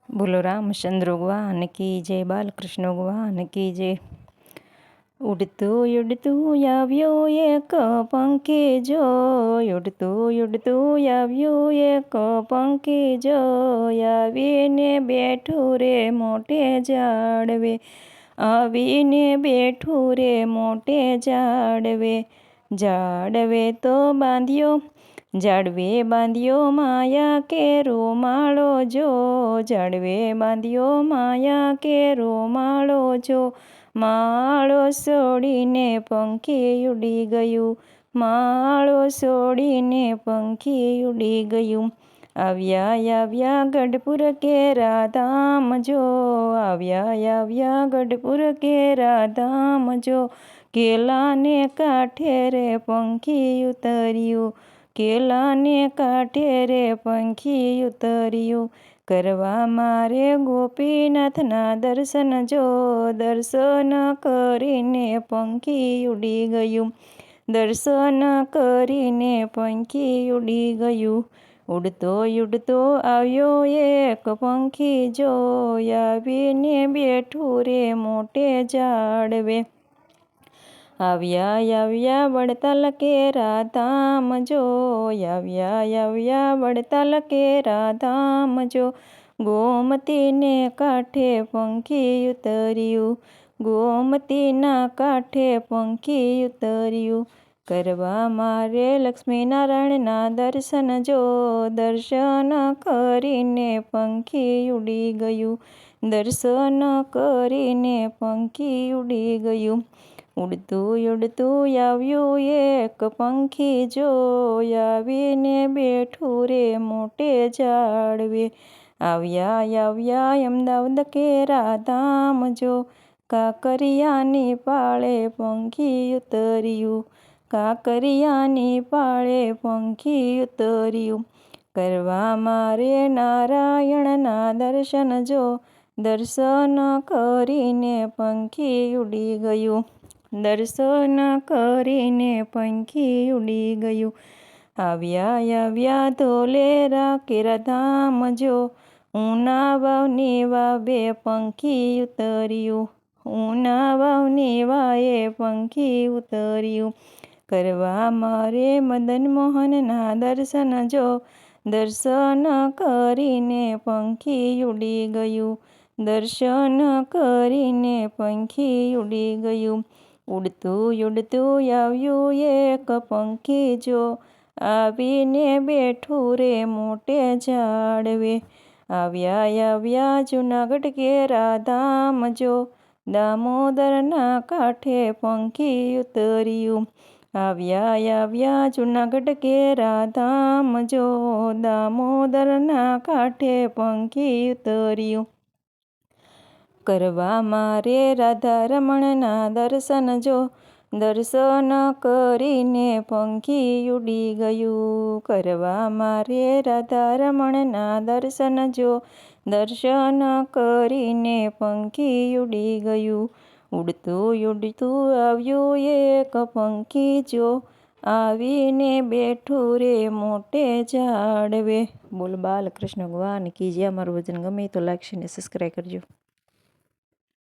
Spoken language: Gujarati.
બોલો રામચંદ્ર ભગવાન કી જય, બાલકૃષ્ણ ભગવાન કી જય। ઉડતું ઉડતું આવ્યો એક પંખી જો, ઉડતું ઉડતું આવ્યો એક પંખી જો, આવીને બેઠું રે મોટે ઝાડવે, આવીને બેઠું રે મોટે ઝાડવે, ઝાડવે તો બાંધ્યો ઝાડવે બાંધ્યો માયા કેરો માળો જો, ઝાડવે બાંધ્યો માયા કેરો માળો જો, માળો છોડીને પંખી ઉડી ગયું, માળો છોડીને પંખી ઉડી ગયું। આવ્યા આવ્યા ગઢપુર કેરા ધામ જો, આવ્યા આવ્યા ગઢપુર કેરા ધામ જો, કેલાને કાંઠે રે પંખી ઉતર્યું, કેલાને કાંઠે રે પંખી ઉતર્યું। કરવા મારે ગોપીનાથના દર્શન જો, દર્શન કરીને પંખી ઉડી ગયું, દર્શન કરીને પંખી ઉડી ગયું। ઉડતો ઉડતો આવ્યો એક પંખી જો, આવીને બેઠું રે મોટે ઝાડવે, આવ્યા આવ્યા વડતાલ કેરા ધામ જો, આવ્યા આવ્યા વડતાલ કેરા ધામ જો, ગોમતીને કાંઠે પંખી ઉતર્યું, ગોમતીના કાંઠે પંખી ઉતર્યું। કરવા મારે લક્ષ્મીનારાયણના દર્શન જો, દર્શન કરીને પંખી ઉડી ગયું, દર્શન કરીને પંખી ઉડી ગયું। ઉડતું ઉડતું આવ્યું એક પંખી જો, આવીને બેઠું રે મોટે ઝાડવે, આવ્યા આવ્યા અમદાવાદ કેરા ધામ જો, કાંકરિયાની પાળે પંખી ઉતર્યું, કાંકરિયાની પાળે પંખી ઉતર્યું। કરવા મારે નારાયણના દર્શન જો, દર્શન કરીને પંખી ઉડી ગયું, દર્શન કરીને પંખી ઉડી ગયું। આવ્યા આવ્યા ધોલેરા કેરા ધામ જો, ઉના વાવની વાવે પંખી ઉતર્યું, ઉના વાવની વાવે પંખી ઉતર્યું। કરવા મારે મદન મોહનના દર્શન જો, દર્શન કરીને પંખી ઉડી ગયું, દર્શન કરીને પંખી ઉડી ગયું। ઉડતું ઉડતું આવ્યું એક પંખી જો, આવીને બેઠું રે મોટે ઝાડવે, આવ્યા આવ્યા જૂનાગઢ કેરા ધામ જો, દામોદરના કાંઠે પંખી ઉતર્યું, આવ્યા આવ્યા જૂનાગઢ કેરા ધામ જો, દામોદરના કાંઠે પંખી ઉતર્યું। કરવા મારે રાધા રમણના દર્શન જો, દર્શન કરીને પંખી ઉડી ગયું, કરવા મારે રાધા રમણના દર્શન જો, દર્શન કરીને પંખી ઉડી ગયું। ઉડતું ઉડતું આવ્યું એક પંખી જો, આવીને બેઠું રે મોટે ઝાડવે। બોલ બાલકૃષ્ણ ભગવાન કી જય। અમારું ભજન ગમે તો લાઈક શેર ને સબસ્ક્રાઈબ કરજો।